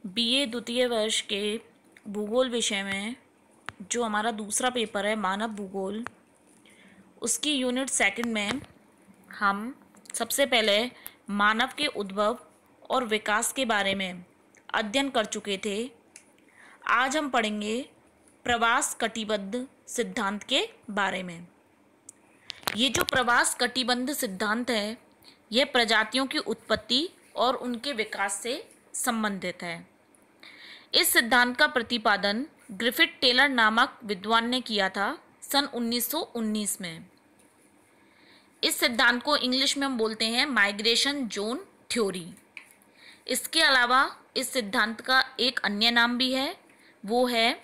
BA द्वितीय वर्ष के भूगोल विषय में जो हमारा दूसरा पेपर है मानव भूगोल, उसकी यूनिट सेकंड में हम सबसे पहले मानव के उद्भव और विकास के बारे में अध्ययन कर चुके थे। आज हम पढ़ेंगे प्रवास कटिबद्ध सिद्धांत के बारे में। ये जो प्रवास कटिबद्ध सिद्धांत है, यह प्रजातियों की उत्पत्ति और उनके विकास से संबंधित है। इस सिद्धांत का प्रतिपादन ग्रिफिथ टेलर नामक विद्वान ने किया था सन 1919 में। इस सिद्धांत को इंग्लिश में हम बोलते हैं माइग्रेशन जोन थ्योरी। इसके अलावा इस सिद्धांत का एक अन्य नाम भी है, वो है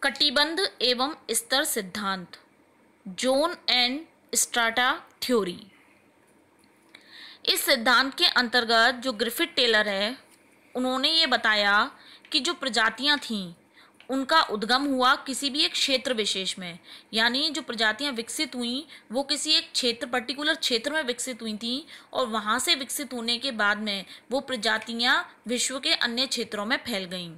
कटिबंध एवं स्तर सिद्धांत, जोन एंड स्ट्राटा थ्योरी। इस सिद्धांत के अंतर्गत जो ग्रिफिथ टेलर है, उन्होंने ये बताया कि जो प्रजातियां थीं उनका उद्गम हुआ किसी भी एक क्षेत्र विशेष में, यानी जो प्रजातियां विकसित हुईं वो किसी एक क्षेत्र पर्टिकुलर क्षेत्र में विकसित हुई थीं और वहाँ से विकसित होने के बाद में वो प्रजातियां विश्व के अन्य क्षेत्रों में फैल गईं।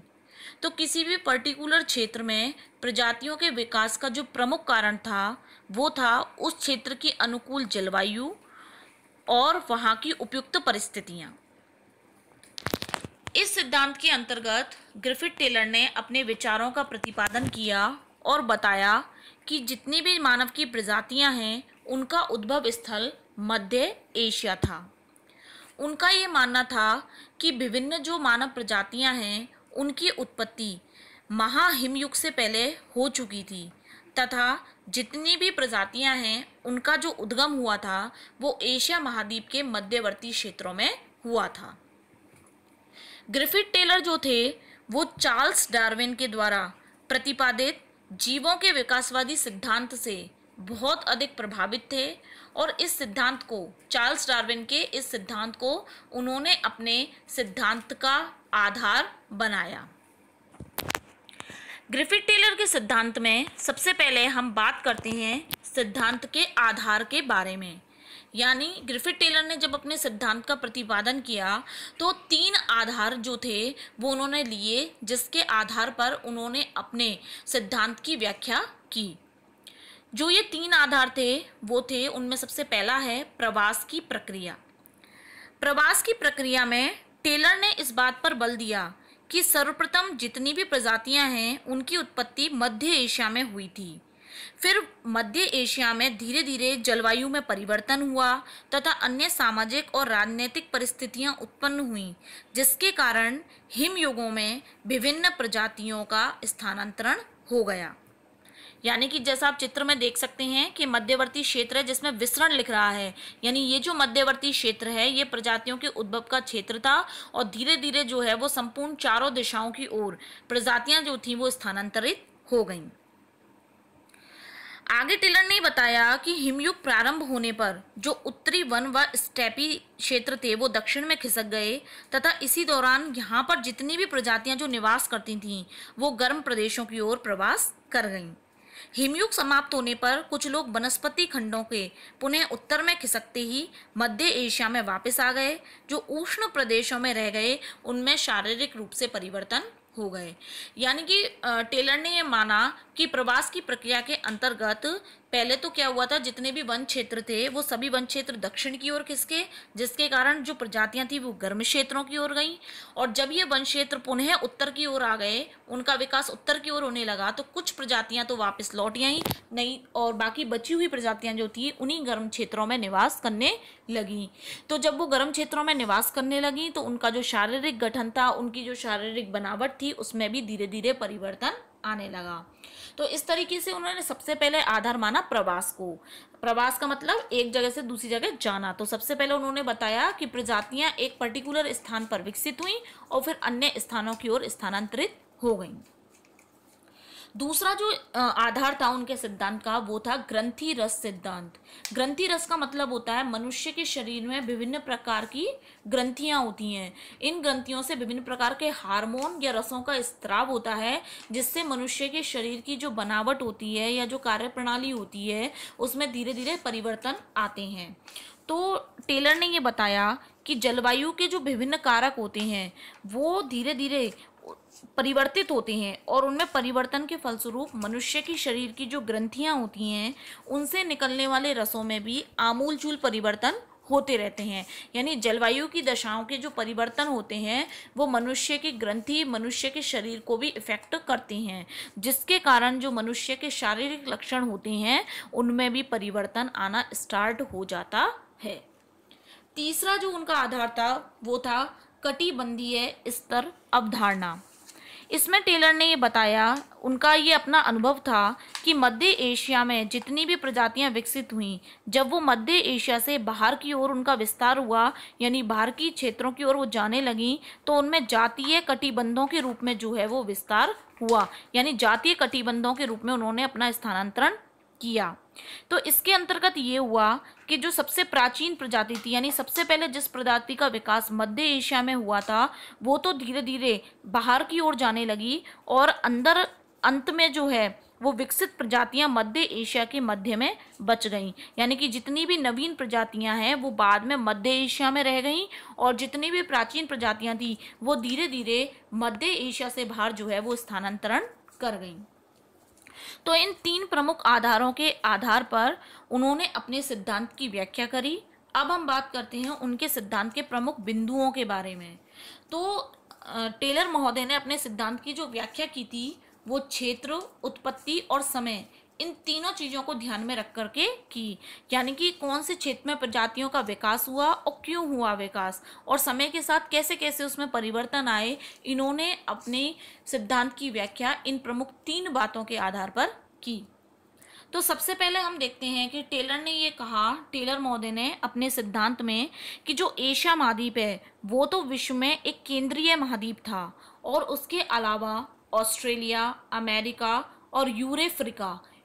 तो किसी भी पर्टिकुलर क्षेत्र में प्रजातियों के विकास का जो प्रमुख कारण था वो था उस क्षेत्र की अनुकूल जलवायु और वहाँ की उपयुक्त परिस्थितियाँ। इस सिद्धांत के अंतर्गत ग्रिफिथ टेलर ने अपने विचारों का प्रतिपादन किया और बताया कि जितनी भी मानव की प्रजातियां हैं उनका उद्भव स्थल मध्य एशिया था। उनका ये मानना था कि विभिन्न जो मानव प्रजातियां हैं उनकी उत्पत्ति महाहिमयुग से पहले हो चुकी थी तथा जितनी भी प्रजातियां हैं उनका जो उद्गम हुआ था वो एशिया महाद्वीप के मध्यवर्ती क्षेत्रों में हुआ था। ग्रिफिथ टेलर जो थे वो चार्ल्स डार्विन के द्वारा प्रतिपादित जीवों के विकासवादी सिद्धांत से बहुत अधिक प्रभावित थे और इस सिद्धांत को चार्ल्स डार्विन के इस सिद्धांत को उन्होंने अपने सिद्धांत का आधार बनाया। ग्रिफिथ टेलर के सिद्धांत में सबसे पहले हम बात करते हैं सिद्धांत के आधार के बारे में। यानी ग्रिफिथ टेलर ने जब अपने सिद्धांत का प्रतिपादन किया तो 3 आधार जो थे वो उन्होंने लिए, जिसके आधार पर उन्होंने अपने सिद्धांत की व्याख्या की। जो ये 3 आधार थे वो थे, उनमें सबसे पहला है प्रवास की प्रक्रिया। प्रवास की प्रक्रिया में टेलर ने इस बात पर बल दिया कि सर्वप्रथम जितनी भी प्रजातियां हैं उनकी उत्पत्ति मध्य एशिया में हुई थी। फिर मध्य एशिया में धीरे धीरे जलवायु में परिवर्तन हुआ तथा अन्य सामाजिक और राजनीतिक परिस्थितियां उत्पन्न हुईं, जिसके कारण हिमयुगों में विभिन्न प्रजातियों का स्थानांतरण हो गया। यानी कि जैसा आप चित्र में देख सकते हैं कि मध्यवर्ती क्षेत्र है जिसमें विसरण लिख रहा है, यानी ये जो मध्यवर्ती क्षेत्र है ये प्रजातियों के उद्भव का क्षेत्र था और धीरे धीरे जो है वो संपूर्ण चारों दिशाओं की ओर प्रजातियां जो थी वो स्थानांतरित हो गईं। आगे टेलर ने बताया कि हिमयुग प्रारंभ होने पर जो उत्तरी वन व स्टेपी क्षेत्र थे वो दक्षिण में खिसक गए तथा इसी दौरान यहाँ पर जितनी भी प्रजातियां जो निवास करती थीं वो गर्म प्रदेशों की ओर प्रवास कर गईं। हिमयुग समाप्त होने पर कुछ लोग वनस्पति खंडों के पुनः उत्तर में खिसकते ही मध्य एशिया में वापस आ गए। जो उष्ण प्रदेशों में रह गए उनमें शारीरिक रूप से परिवर्तन हो गए। यानी कि टेलर ने ये माना कि प्रवास की प्रक्रिया के अंतर्गत पहले तो क्या हुआ था, जितने भी वन क्षेत्र थे वो सभी वन क्षेत्र दक्षिण की ओर खिसके, जिसके कारण जो प्रजातियां थी वो गर्म क्षेत्रों की ओर गईं। और जब ये वन क्षेत्र पुनः उत्तर की ओर आ गए, उनका विकास उत्तर की ओर होने लगा, तो कुछ प्रजातियां तो वापस लौट आई नहीं और बाकी बची हुई प्रजातियां जो थी उन्हीं गर्म क्षेत्रों में निवास करने लगी। तो जब वो गर्म क्षेत्रों में निवास करने लगी तो उनका जो शारीरिक गठन था, उनकी जो शारीरिक बनावट थी, उसमें भी धीरे धीरे परिवर्तन आने लगा। तो इस तरीके से उन्होंने सबसे पहले आधार माना प्रवास को। प्रवास का मतलब एक जगह से दूसरी जगह जाना। तो सबसे पहले उन्होंने बताया कि प्रजातियां एक पर्टिकुलर स्थान पर विकसित हुई और फिर अन्य स्थानों की ओर स्थानांतरित हो गईं। दूसरा जो आधार था उनके सिद्धांत का वो था ग्रंथि रस सिद्धांत। ग्रंथि रस का मतलब होता है मनुष्य के शरीर में विभिन्न प्रकार की ग्रंथियां होती हैं। इन ग्रंथियों से विभिन्न प्रकार के हार्मोन या रसों का स्त्राव होता है, जिससे मनुष्य के शरीर की जो बनावट होती है या जो कार्यप्रणाली होती है उसमें धीरे धीरे परिवर्तन आते हैं। तो टेलर ने ये बताया कि जलवायु के जो विभिन्न कारक होते हैं वो धीरे धीरे परिवर्तित होते हैं और उनमें परिवर्तन के फलस्वरूप मनुष्य की शरीर की जो ग्रंथियां होती हैं उनसे निकलने वाले रसों में भी आमूलचूल परिवर्तन होते रहते हैं। यानी जलवायु की दशाओं के जो परिवर्तन होते हैं वो मनुष्य की ग्रंथि, मनुष्य के शरीर को भी इफेक्ट करते हैं, जिसके कारण जो मनुष्य के शारीरिक लक्षण होते हैं उनमें भी परिवर्तन आना स्टार्ट हो जाता है। तीसरा जो उनका आधार था वो था कटिबंधीय स्तर अवधारणा। इसमें टेलर ने ये बताया, उनका ये अपना अनुभव था कि मध्य एशिया में जितनी भी प्रजातियां विकसित हुईं, जब वो मध्य एशिया से बाहर की ओर उनका विस्तार हुआ, यानी बाहर की क्षेत्रों की ओर वो जाने लगीं, तो उनमें जातीय कटिबंधों के रूप में जो है वो विस्तार हुआ, यानी जातीय कटिबंधों के रूप में उन्होंने अपना स्थानांतरण किया। तो इसके अंतर्गत ये हुआ कि जो सबसे प्राचीन प्रजाति थी, यानी सबसे पहले जिस प्रजाति का विकास मध्य एशिया में हुआ था, वो तो धीरे धीरे बाहर की ओर जाने लगी और अंत में जो है वो विकसित प्रजातियां मध्य एशिया के मध्य में बच गईं। यानी कि जितनी भी नवीन प्रजातियां हैं वो बाद में मध्य एशिया में रह गईं और जितनी भी प्राचीन प्रजातियां थी वो धीरे धीरे मध्य एशिया से बाहर जो है वो स्थानांतरण कर गईं। तो इन तीन प्रमुख आधारों के आधार पर उन्होंने अपने सिद्धांत की व्याख्या करी। अब हम बात करते हैं उनके सिद्धांत के प्रमुख बिंदुओं के बारे में। तो टेलर महोदय ने अपने सिद्धांत की जो व्याख्या की थी वो क्षेत्र, उत्पत्ति और समय, इन तीनों चीज़ों को ध्यान में रख करके की। यानी कि कौन से क्षेत्र में प्रजातियों का विकास हुआ और क्यों हुआ विकास, और समय के साथ कैसे कैसे उसमें परिवर्तन आए, इन्होंने अपने सिद्धांत की व्याख्या इन प्रमुख तीन बातों के आधार पर की। तो सबसे पहले हम देखते हैं कि टेलर ने ये कहा, टेलर महोदय ने अपने सिद्धांत में, कि जो एशिया महाद्वीप है वो तो विश्व में एक केंद्रीय महाद्वीप था और उसके अलावा ऑस्ट्रेलिया, अमेरिका और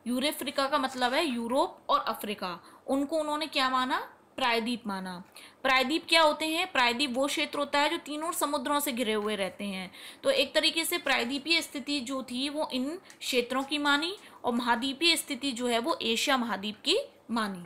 यूरेफ्रिका का मतलब है यूरोप और अफ्रीका, उनको उन्होंने क्या माना, प्रायद्वीप माना। प्रायद्वीप क्या होते हैं, प्रायद्वीप वो क्षेत्र होता है जो तीनों समुद्रों से घिरे हुए रहते हैं। तो एक तरीके से प्रायद्वीपीय स्थिति जो थी वो इन क्षेत्रों की मानी और महाद्वीपीय स्थिति जो है वो एशिया महाद्वीप की मानी।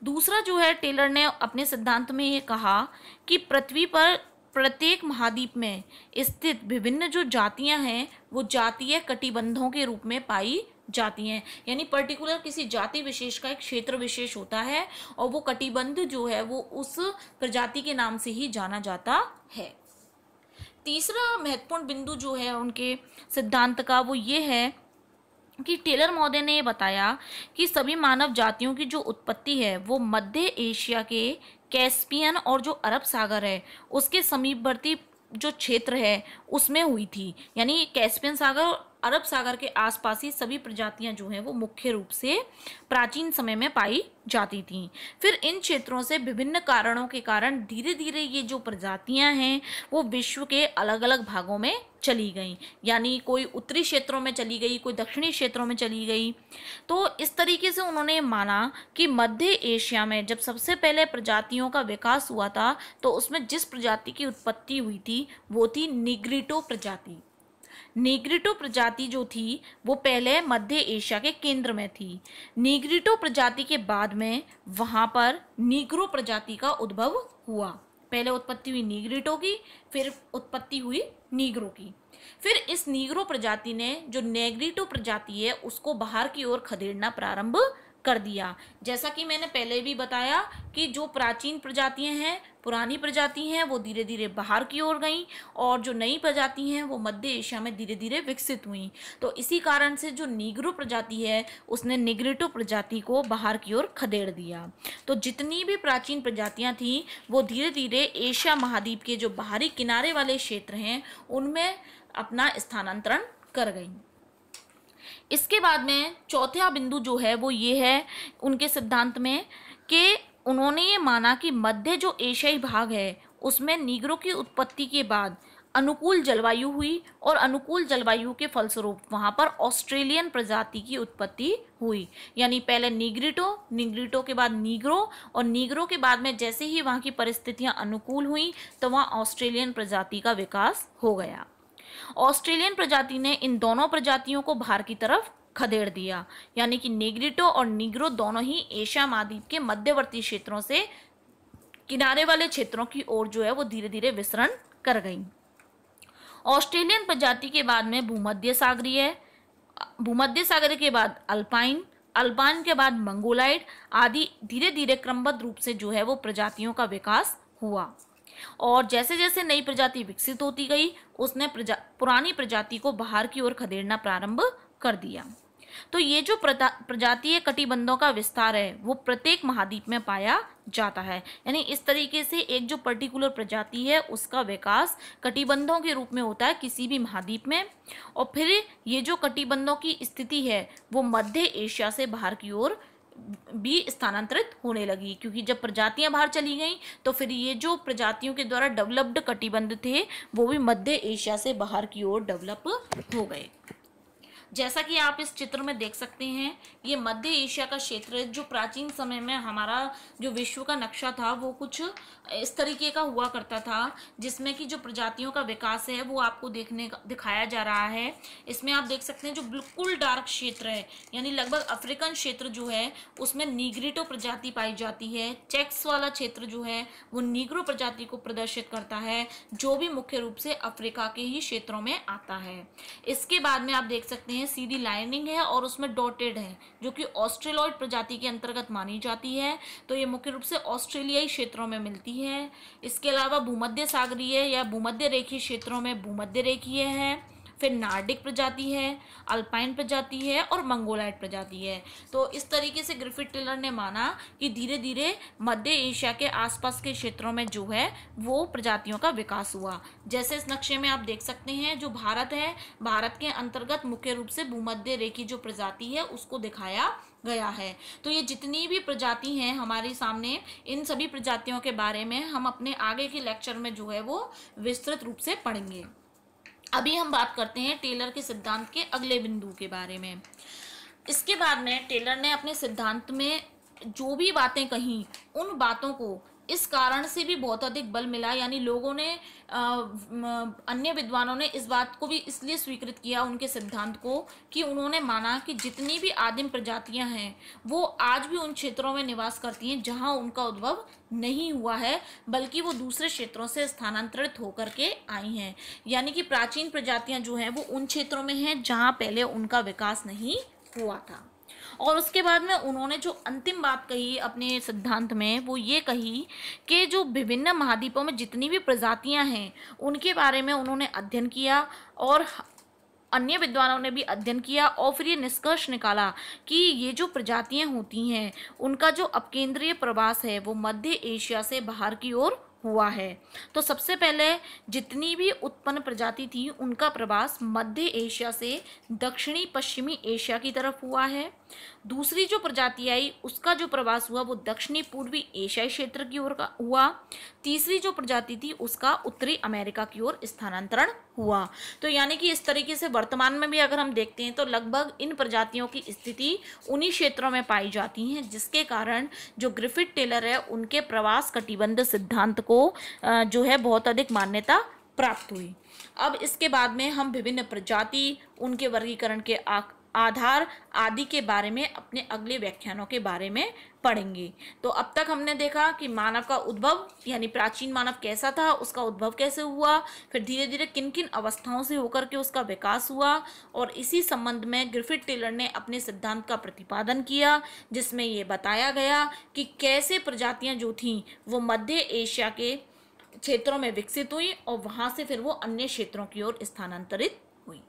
दूसरा जो है, टेलर ने अपने सिद्धांत में ये कहा कि पृथ्वी पर प्रत्येक महाद्वीप में स्थित विभिन्न जो जातियां हैं वो जातीय कटिबंधों के रूप में पाई जाती हैं। यानी पर्टिकुलर किसी जाति विशेष का एक क्षेत्र विशेष होता है और वो कटिबंध जो है वो उस प्रजाति के नाम से ही जाना जाता है। तीसरा महत्वपूर्ण बिंदु जो है उनके सिद्धांत का वो ये है कि टेलर महोदय ने ये बताया कि सभी मानव जातियों की जो उत्पत्ति है वो मध्य एशिया के कैस्पियन और जो अरब सागर है उसके समीपवर्ती जो क्षेत्र है उसमें हुई थी। यानी कैस्पियन सागर और अरब सागर के आसपास ही सभी प्रजातियां जो हैं वो मुख्य रूप से प्राचीन समय में पाई जाती थीं। फिर इन क्षेत्रों से विभिन्न कारणों के कारण धीरे धीरे ये जो प्रजातियां हैं वो विश्व के अलग अलग भागों में चली गई। यानी कोई उत्तरी क्षेत्रों में चली गई, कोई दक्षिणी क्षेत्रों में चली गई। तो इस तरीके से उन्होंने माना कि मध्य एशिया में जब सबसे पहले प्रजातियों का विकास हुआ था तो उसमें जिस प्रजाति की उत्पत्ति हुई थी वो थी निग्रिटो प्रजाति। निग्रिटो प्रजाति जो थी वो पहले मध्य एशिया के केंद्र में थी। निग्रिटो प्रजाति के बाद में वहाँ पर नीग्रो प्रजाति का उद्भव हुआ। पहले उत्पत्ति हुई निग्रिटो की, फिर उत्पत्ति हुई नीग्रो की। फिर इस नीग्रो प्रजाति ने जो नेग्रिटो प्रजाति है उसको बाहर की ओर खदेड़ना प्रारंभ कर दिया। जैसा कि मैंने पहले भी बताया कि जो प्राचीन प्रजातियां हैं, पुरानी प्रजाति हैं, वो धीरे धीरे बाहर की ओर गईं और जो नई प्रजाति हैं वो मध्य एशिया में धीरे धीरे विकसित हुईं। तो इसी कारण से जो नीग्रो प्रजाति है उसने निग्रिटो प्रजाति को बाहर की ओर खदेड़ दिया। तो जितनी भी प्राचीन प्रजातियां थीं वो धीरे धीरे एशिया महाद्वीप के जो बाहरी किनारे वाले क्षेत्र हैं उनमें अपना स्थानांतरण कर गईं। इसके बाद में चौथा बिंदु जो है वो ये है उनके सिद्धांत में कि उन्होंने ये माना कि मध्य जो एशियाई भाग है उसमें नीग्रो की उत्पत्ति के बाद अनुकूल जलवायु हुई और अनुकूल जलवायु के फलस्वरूप वहाँ पर ऑस्ट्रेलियन प्रजाति की उत्पत्ति हुई। यानी पहले निग्रिटो के बाद नीग्रो और नीग्रो के बाद में जैसे ही वहाँ की परिस्थितियाँ अनुकूल हुई तो वहाँ ऑस्ट्रेलियन प्रजाति का विकास हो गया। ऑस्ट्रेलियन प्रजाति ने इन दोनों प्रजातियों को बाहर की तरफ खदेड़ दिया। यानी कि नेग्रिटो और नीग्रो दोनों ही एशिया महाद्वीप के मध्यवर्ती क्षेत्रों से किनारे वाले क्षेत्रों की ओर जो है वो धीरे धीरे विचरण कर गई। ऑस्ट्रेलियन प्रजाति के बाद में भूमध्य सागरीय, भूमध्य सागर के बाद अल्पाइन, अल्पाइन के बाद मंगोलाइड आदि धीरे धीरे क्रमबद्ध रूप से जो है वो प्रजातियों का विकास हुआ। और जैसे जैसे नई प्रजाति विकसित होती गई उसने पुरानी प्रजाति को बाहर की ओर खदेड़ना प्रारंभ कर दिया। तो ये जो प्रजातीय कटिबंधों का विस्तार है वो प्रत्येक महाद्वीप में पाया जाता है। यानी इस तरीके से एक जो पर्टिकुलर प्रजाति है उसका विकास कटिबंधों के रूप में होता है किसी भी महाद्वीप में। और फिर ये जो कटिबंधों की स्थिति है वो मध्य एशिया से बाहर की ओर भी स्थानांतरित होने लगी, क्योंकि जब प्रजातियां बाहर चली गईं तो फिर ये जो प्रजातियों के द्वारा डेवलप्ड कटिबंध थे वो भी मध्य एशिया से बाहर की ओर डेवलप हो गए। जैसा कि आप इस चित्र में देख सकते हैं, ये मध्य एशिया का क्षेत्र जो प्राचीन समय में हमारा जो विश्व का नक्शा था वो कुछ इस तरीके का हुआ करता था, जिसमें कि जो प्रजातियों का विकास है वो आपको दिखाया जा रहा है। इसमें आप देख सकते हैं जो बिल्कुल डार्क क्षेत्र है यानी लगभग अफ्रीकन क्षेत्र जो है उसमें नीग्रिटो प्रजाति पाई जाती है। चेक्स वाला क्षेत्र जो है वो नीग्रो प्रजाति को प्रदर्शित करता है, जो भी मुख्य रूप से अफ्रीका के ही क्षेत्रों में आता है। इसके बाद में आप देख सकते हैं सीधी लाइनिंग है और उसमें डॉटेड है जो कि ऑस्ट्रेलॉइड प्रजाति के अंतर्गत मानी जाती है। तो ये मुख्य रूप से ऑस्ट्रेलियाई क्षेत्रों में मिलती है। इसके अलावा भूमध्य सागरीय या भूमध्य रेखीय क्षेत्रों में भूमध्य रेखीय है, फिर नार्डिक प्रजाति है, अल्पाइन प्रजाति है और मंगोलाइड प्रजाति है। तो इस तरीके से ग्रिफिथ टेलर ने माना कि धीरे धीरे मध्य एशिया के आसपास के क्षेत्रों में जो है वो प्रजातियों का विकास हुआ। जैसे इस नक्शे में आप देख सकते हैं जो भारत है, भारत के अंतर्गत मुख्य रूप से भूमध्य रेखीय जो प्रजाति है उसको दिखाया गया है। तो ये जितनी भी प्रजाति हैं हमारे सामने, इन सभी प्रजातियों के बारे में हम अपने आगे के लेक्चर में जो है वो विस्तृत रूप से पढ़ेंगे। अभी हम बात करते हैं टेलर के सिद्धांत के अगले बिंदु के बारे में। इसके बाद में टेलर ने अपने सिद्धांत में जो भी बातें कही उन बातों को इस कारण से भी बहुत अधिक बल मिला, यानी लोगों ने अन्य विद्वानों ने इस बात को भी इसलिए स्वीकृत किया उनके सिद्धांत को कि उन्होंने माना कि जितनी भी आदिम प्रजातियां हैं वो आज भी उन क्षेत्रों में निवास करती हैं जहां उनका उद्भव नहीं हुआ है, बल्कि वो दूसरे क्षेत्रों से स्थानांतरित होकर के आई हैं। यानी कि प्राचीन प्रजातियां जो हैं वो उन क्षेत्रों में हैं जहां पहले उनका विकास नहीं हुआ था। और उसके बाद में उन्होंने जो अंतिम बात कही अपने सिद्धांत में वो ये कही कि जो विभिन्न महाद्वीपों में जितनी भी प्रजातियां हैं उनके बारे में उन्होंने अध्ययन किया और अन्य विद्वानों ने भी अध्ययन किया और फिर ये निष्कर्ष निकाला कि ये जो प्रजातियां होती हैं उनका जो अपकेंद्रीय प्रवास है वो मध्य एशिया से बाहर की ओर हुआ है। तो सबसे पहले जितनी भी उत्पन्न प्रजाति थी उनका प्रवास मध्य एशिया से दक्षिणी पश्चिमी एशिया की तरफ हुआ है। दूसरी जो प्रजाति आई उसका जो प्रवास हुआ वो दक्षिणी पूर्वी एशियाई क्षेत्र की ओर हुआ। तीसरी जो प्रजाति थी उसका उत्तरी अमेरिका की ओर स्थानांतरण हुआ। तो यानी कि इस तरीके से वर्तमान में भी अगर हम देखते हैं तो लगभग इन प्रजातियों की स्थिति उन्हीं क्षेत्रों में पाई जाती हैं, जिसके कारण जो ग्रिफिथ टेलर है उनके प्रवास कटिबंध सिद्धांत को जो है बहुत अधिक मान्यता प्राप्त हुई। अब इसके बाद में हम विभिन्न प्रजाति, उनके वर्गीकरण के आधार आदि के बारे में अपने अगले व्याख्यानों के बारे में पढ़ेंगे। तो अब तक हमने देखा कि मानव का उद्भव यानी प्राचीन मानव कैसा था, उसका उद्भव कैसे हुआ, फिर धीरे धीरे किन किन अवस्थाओं से होकर के उसका विकास हुआ, और इसी संबंध में ग्रिफिथ टेलर ने अपने सिद्धांत का प्रतिपादन किया जिसमें ये बताया गया कि कैसे प्रजातियां जो थीं वो मध्य एशिया के क्षेत्रों में विकसित हुई और वहाँ से फिर वो अन्य क्षेत्रों की ओर स्थानांतरित हुई।